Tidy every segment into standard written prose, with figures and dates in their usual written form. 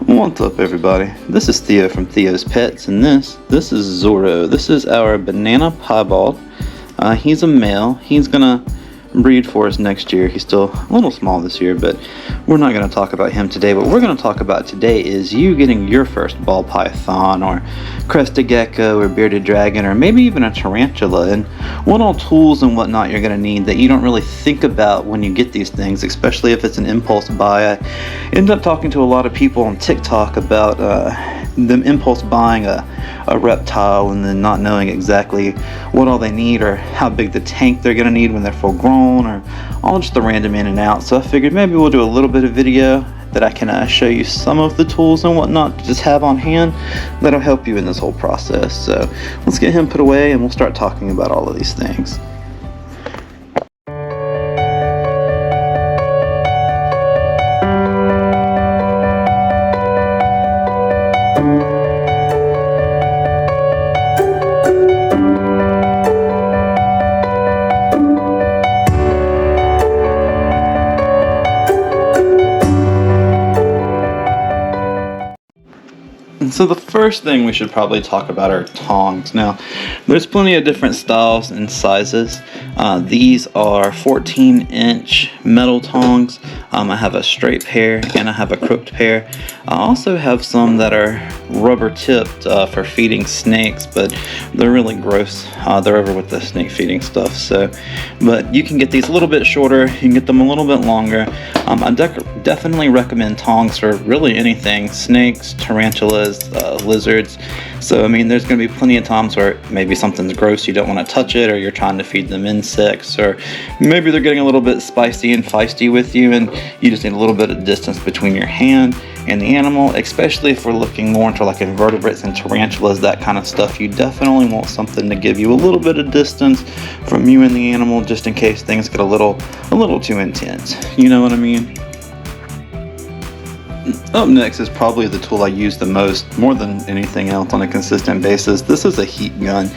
What's up, everybody? This is Theo from Theo's Pets, and this is Zorro. This is our banana piebald. He's a male. He's gonna breed for us next year. He's still a little small this year, but we're not going to talk about him today. What we're going to talk about today is you getting your first ball python or crested gecko or bearded dragon or maybe even a tarantula, and what all tools and whatnot you're going to need that you don't really think about when you get these things, especially if it's an impulse buy. I end up talking to a lot of people on TikTok about them impulse buying a reptile and then not knowing exactly what all they need or how big the tank they're going to need when they're full grown, or all just the random in and out. So I figured maybe we'll do a little bit of video that I can show you some of the tools and whatnot to just have on hand that'll help you in this whole process. So let's get him put away and we'll start talking about all of these things. So the first thing we should probably talk about are tongs. Now, there's plenty of different styles and sizes. These are 14-inch metal tongs. I have a straight pair and I have a crooked pair. I also have some that are rubber tipped for feeding snakes, but they're really gross. They're over with the snake feeding stuff. But you can get these a little bit shorter. You can get them a little bit longer. I definitely recommend tongs for really anything: snakes, tarantulas, lizards. So I mean, there's going to be plenty of times where maybe something's gross, you don't want to touch it, or you're trying to feed them insects, or maybe they're getting a little bit spicy and feisty with you and you just need a little bit of distance between your hand and the animal. Especially if we're looking more into like invertebrates and tarantulas, that kind of stuff, you definitely want something to give you a little bit of distance from you and the animal, just in case things get a little too intense. You know what I mean? Up next is probably the tool I use the most, more than anything else on a consistent basis. This is a heat gun.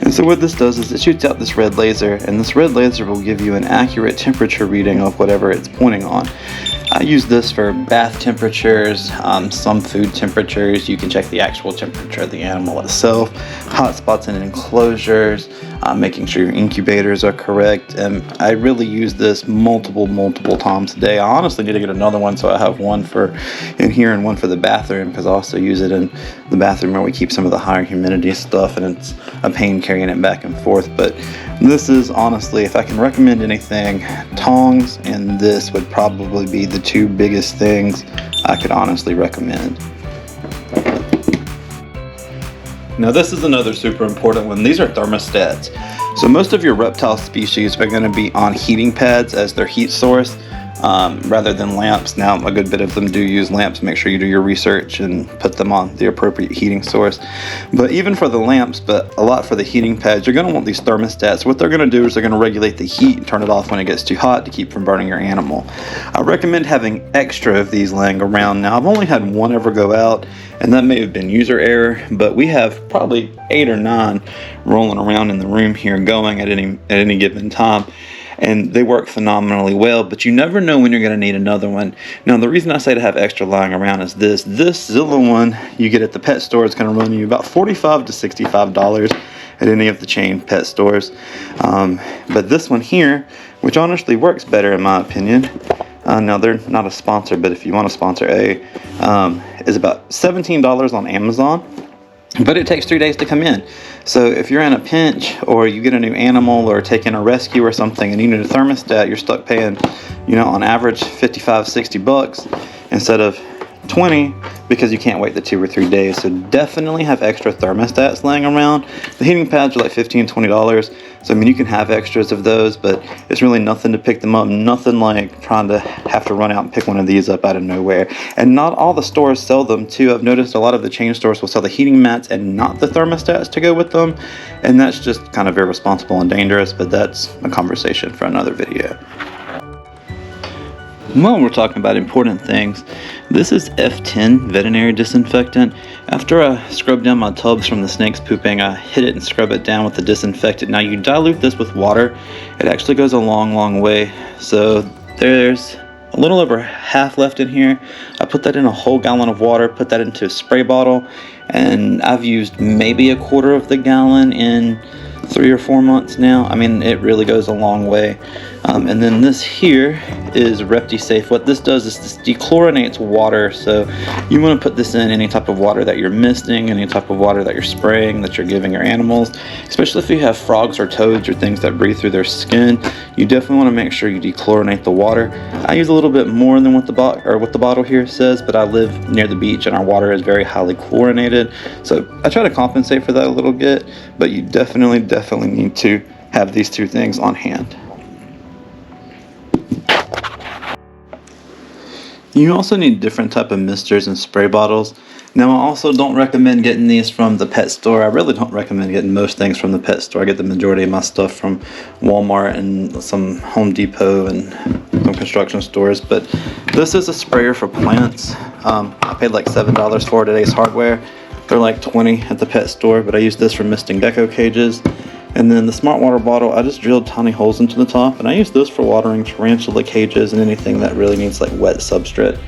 And so what this does is it shoots out this red laser, and this red laser will give you an accurate temperature reading of whatever it's pointing on. I use this for bath temperatures, some food temperatures. You can check the actual temperature of the animal itself, hot spots in enclosures, making sure your incubators are correct. And I really use this multiple times a day. I honestly need to get another one, so I have one for in here and one for the bathroom, because I also use it in the bathroom where we keep some of the higher humidity stuff, and it's a pain carrying it back and forth. But this is honestly, if I can recommend anything, tongs and this would probably be the two biggest things I could honestly recommend. Now this is another super important one. These are thermostats. So most of your reptile species are going to be on heating pads as their heat source, rather than lamps. Now a good bit of them do use lamps. Make sure you do your research and put them on the appropriate heating source. But even for the lamps, but a lot for the heating pads, you're going to want these thermostats. What they're going to do is they're going to regulate the heat and turn it off when it gets too hot to keep from burning your animal. I recommend having extra of these laying around. Now I've only had one ever go out, and that may have been user error, but we have probably 8 or 9 rolling around in the room here going at any given time. And they work phenomenally well, but you never know when you're going to need another one. Now, the reason I say to have extra lying around is this Zilla one you get at the pet store is going to run you about $45 to $65 at any of the chain pet stores. But this one here, which honestly works better in my opinion, now they're not a sponsor, but if you want to sponsor is about $17 on Amazon. But it takes 3 days to come in. So if you're in a pinch, or you get a new animal, or taking a rescue or something, and you need a thermostat, you're stuck paying, on average $55-$60 instead of $20, because you can't wait the 2 or 3 days. So definitely have extra thermostats laying around. The heating pads are like $15-$20. So I mean, you can have extras of those, but it's really nothing to pick them up. Nothing like trying to have to run out and pick one of these up out of nowhere. And not all the stores sell them too. I've noticed a lot of the chain stores will sell the heating mats and not the thermostats to go with them. And that's just kind of irresponsible and dangerous, but that's a conversation for another video. Well, we're talking about important things. This is F10 veterinary disinfectant. After I scrub down my tubs from the snakes pooping, I hit it and scrub it down with the disinfectant. Now you dilute this with water. It actually goes a long way. So there's a little over half left in here. I put that in a whole gallon of water, put that into a spray bottle, and I've used maybe a quarter of the gallon in 3 or 4 months now. I mean, it really goes a long way. And then this here is ReptiSafe. What this does is this dechlorinates water. So you want to put this in any type of water that you're misting, any type of water that you're spraying, that you're giving your animals, especially if you have frogs or toads or things that breathe through their skin. You definitely want to make sure you dechlorinate the water. I use a little bit more than what the bottle here says, but I live near the beach and our water is very highly chlorinated. So I try to compensate for that a little bit, but you definitely need to have these two things on hand. You also need different type of misters and spray bottles. Now, I also don't recommend getting these from the pet store. I really don't recommend getting most things from the pet store. I get the majority of my stuff from Walmart and some Home Depot and some construction stores. But this is a sprayer for plants. I paid like $7 for it at Ace Hardware. They're like $20 at the pet store, but I use this for misting gecko cages. And then the Smart Water bottle, I just drilled tiny holes into the top, and I use those for watering tarantula cages and anything that really needs like wet substrate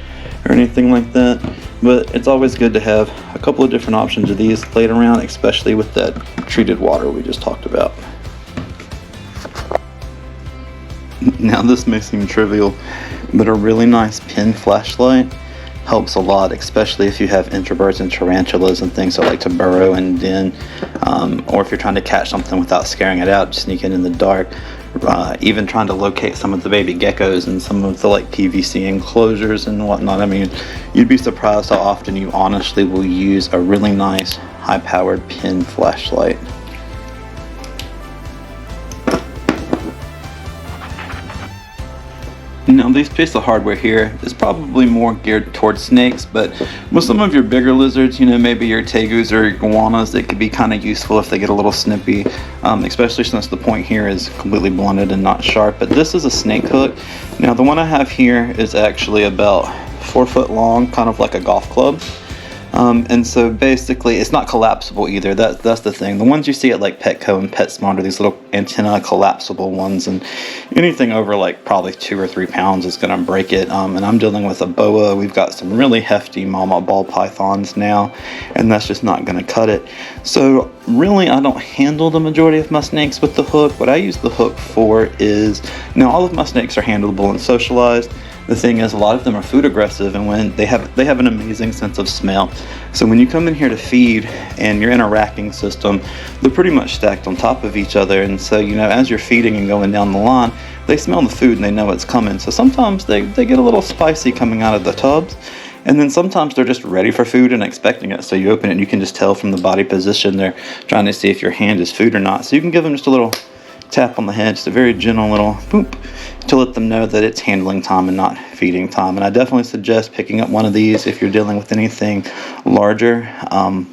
or anything like that. But it's always good to have a couple of different options of these laid around, especially with that treated water we just talked about. Now, this may seem trivial, but a really nice pin flashlight helps a lot, especially if you have introverts and tarantulas and things that like to burrow and den, or if you're trying to catch something without scaring it out, sneaking in the dark, even trying to locate some of the baby geckos and some of the like PVC enclosures and whatnot. I mean, you'd be surprised how often you honestly will use a really nice high-powered pin flashlight. Now, this piece of hardware here is probably more geared towards snakes, but with some of your bigger lizards, you know, maybe your tegus or iguanas, it could be kind of useful if they get a little snippy, especially since the point here is completely blunted and not sharp. But this is a snake hook. Now, the one I have here is actually about 4 foot long, kind of like a golf club. And so basically it's not collapsible either. That's the thing. The ones you see at like Petco and PetSmart are these little antenna collapsible ones, and anything over like probably 2 or 3 pounds is going to break it. And I'm dealing with a boa. We've got some really hefty mama ball pythons now, and that's just not going to cut it. So really, I don't handle the majority of my snakes with the hook. What I use the hook for is, now all of my snakes are handleable and socialized. The thing is, a lot of them are food aggressive, and when they have an amazing sense of smell. So when you come in here to feed and you're in a racking system, they're pretty much stacked on top of each other. And so, you know, as you're feeding and going down the line, they smell the food and they know it's coming. So sometimes they get a little spicy coming out of the tubs. And then sometimes they're just ready for food and expecting it. So you open it and you can just tell from the body position they're trying to see if your hand is food or not. So you can give them just a little tap on the head, just a very gentle little boop, to let them know that it's handling time and not feeding time. And I definitely suggest picking up one of these if you're dealing with anything larger,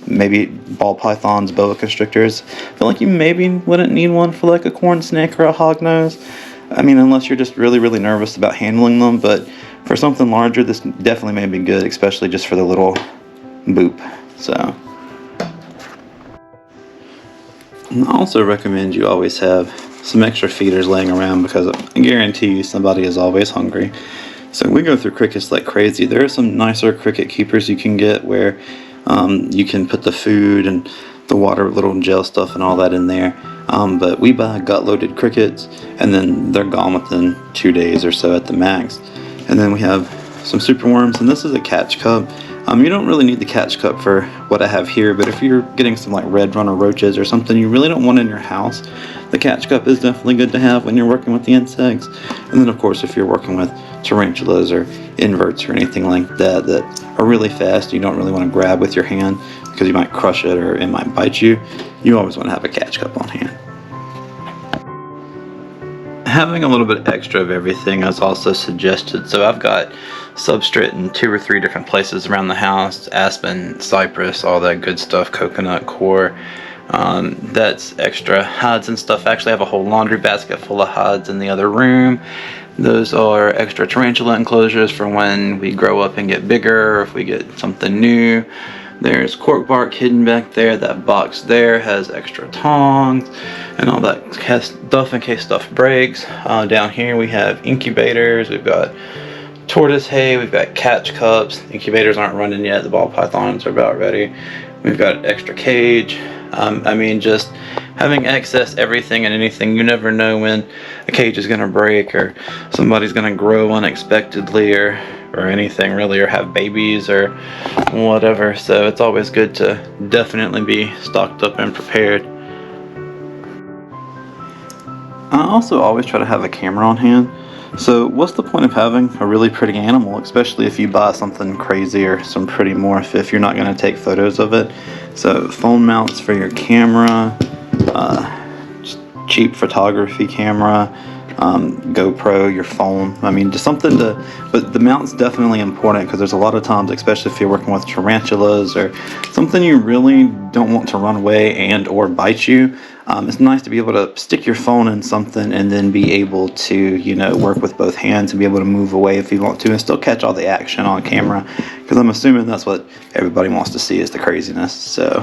maybe ball pythons, boa constrictors. I feel like you maybe wouldn't need one for like a corn snake or a hognose. I mean, unless you're just really, really nervous about handling them. But for something larger, this definitely may be good, especially just for the little boop. So I also recommend you always have some extra feeders laying around, because I guarantee you somebody is always hungry. So we go through crickets like crazy. There are some nicer cricket keepers you can get where you can put the food and the water, little gel stuff and all that in there. But we buy gut-loaded crickets, and then they're gone within 2 days or so at the max. And then we have some super worms, and this is a catch cup. You don't really need the catch cup for what I have here, but if you're getting some like red runner roaches or something you really don't want in your house, the catch cup is definitely good to have when you're working with the insects. And then of course, if you're working with tarantulas or inverts or anything like that that are really fast, you don't really want to grab with your hand because you might crush it or it might bite you, you always want to have a catch cup on hand. Having a little bit extra of everything is also suggested. So I've got substrate in 2 or 3 different places around the house: aspen, cypress, all that good stuff, coconut core. That's extra. Hides and stuff. I actually have a whole laundry basket full of hides in the other room. Those are extra tarantula enclosures for when we grow up and get bigger, or if we get something new. There's cork bark hidden back there. That box there has extra tongs and all that stuff in case stuff breaks. Down here we have incubators. We've got tortoise hay, we've got catch cups. Incubators aren't running yet, the ball pythons are about ready. We've got extra cage. I mean, just having excess everything and anything. You never know when a cage is going to break or somebody's going to grow unexpectedly or anything really, or have babies or whatever. So it's always good to definitely be stocked up and prepared. I also always try to have a camera on hand. So what's the point of having a really pretty animal, especially if you buy something crazy or some pretty morph, if you're not going to take photos of it? So phone mounts for your camera, just cheap photography camera, GoPro, your phone. I mean, just something to, but the mount's definitely important because there's a lot of times, especially if you're working with tarantulas or something you really don't want to run away and or bite you. It's nice to be able to stick your phone in something and then be able to, you know, work with both hands and be able to move away if you want to and still catch all the action on camera, because I'm assuming that's what everybody wants to see, is the craziness. So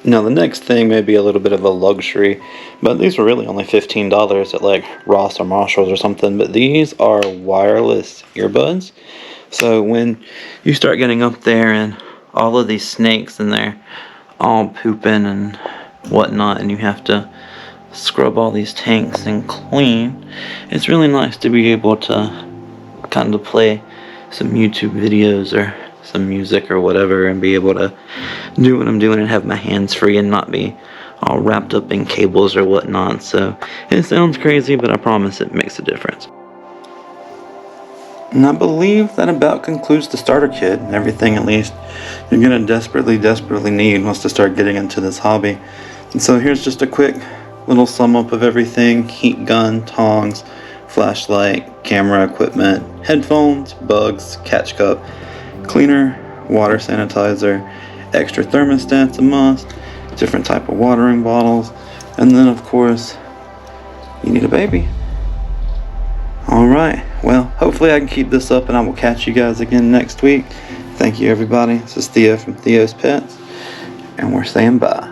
now the next thing may be a little bit of a luxury, but these were really only $15 at like Ross or Marshalls or something. But these are wireless earbuds. So when you start getting up there and all of these snakes and they're all pooping and whatnot, and you have to scrub all these tanks and clean, it's really nice to be able to kind of play some YouTube videos or some music or whatever and be able to do what I'm doing and have my hands free and not be all wrapped up in cables or whatnot. So it sounds crazy, but I promise it makes a difference. And I believe that about concludes the starter kit and everything, at least you're going to desperately need once to start getting into this hobby. And so here's just a quick little sum up of everything: heat gun, tongs, flashlight, camera equipment, headphones, bugs, catch cup, cleaner, water sanitizer, extra thermostats a must, different type of watering bottles, and then of course you need a baby. Alright, well, hopefully I can keep this up and I will catch you guys again next week. Thank you everybody. This is Theo from Theo's Pets, and we're saying bye.